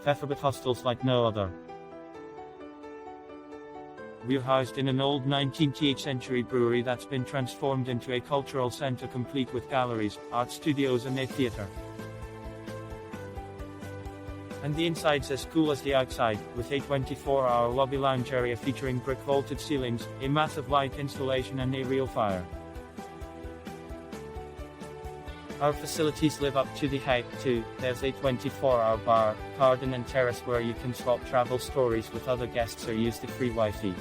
Pfefferbett Hostels like no other. We're housed in an old 19th century brewery that's been transformed into a cultural centre complete with galleries, art studios and a theatre. And the inside's as cool as the outside, with a 24-hour lobby lounge area featuring brick-vaulted ceilings, a massive light installation and a real fire. Our facilities live up to the hype too. There's a 24-hour bar, garden and terrace where you can swap travel stories with other guests or use the free Wi-Fi.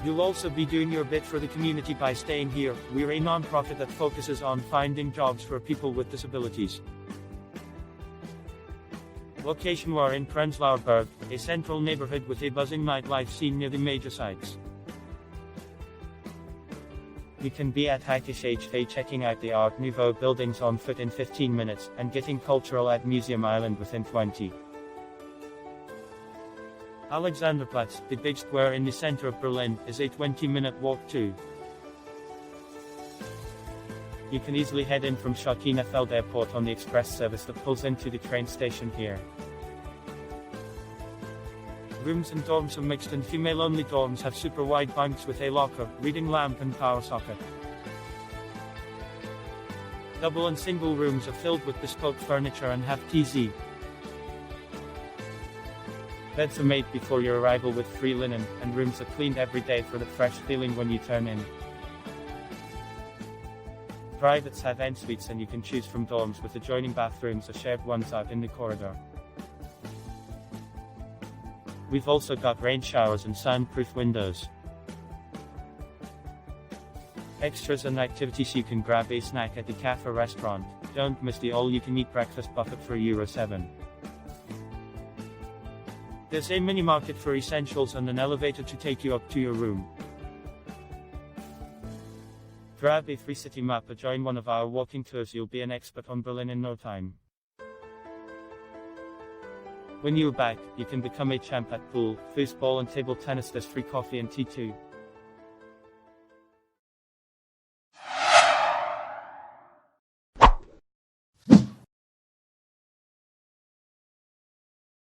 You'll also be doing your bit for the community by staying here. We're a non-profit that focuses on finding jobs for people with disabilities. Location: we're in Prenzlauer Berg, a central neighbourhood with a buzzing nightlife scene near the major sites. You can be at Hackesche Höfe checking out the Art Nouveau buildings on foot in 15 minutes, and getting cultural at Museum Island within 20. Alexanderplatz, the big square in the center of Berlin, is a 20-minute walk too. You can easily head in from Schönefeld Airport on the express service that pulls into the train station here. Rooms and dorms are mixed, and female-only dorms have super wide bunks with a locker, reading lamp and power socket. Double and single rooms are filled with bespoke furniture and have TZ. Beds are made before your arrival with free linen, and rooms are cleaned every day for the fresh feeling when you turn in. Privates have en-suites, and you can choose from dorms with adjoining bathrooms or shared ones out in the corridor. We've also got rain showers and soundproof windows. Extras and activities: you can grab a snack at the cafe restaurant. Don't miss the all-you-can-eat breakfast buffet for €7. There's a mini-market for essentials and an elevator to take you up to your room. Grab a free city map or join one of our walking tours. You'll be an expert on Berlin in no time. When you're back, you can become a champ at pool, foosball and table tennis. There's free coffee and tea too.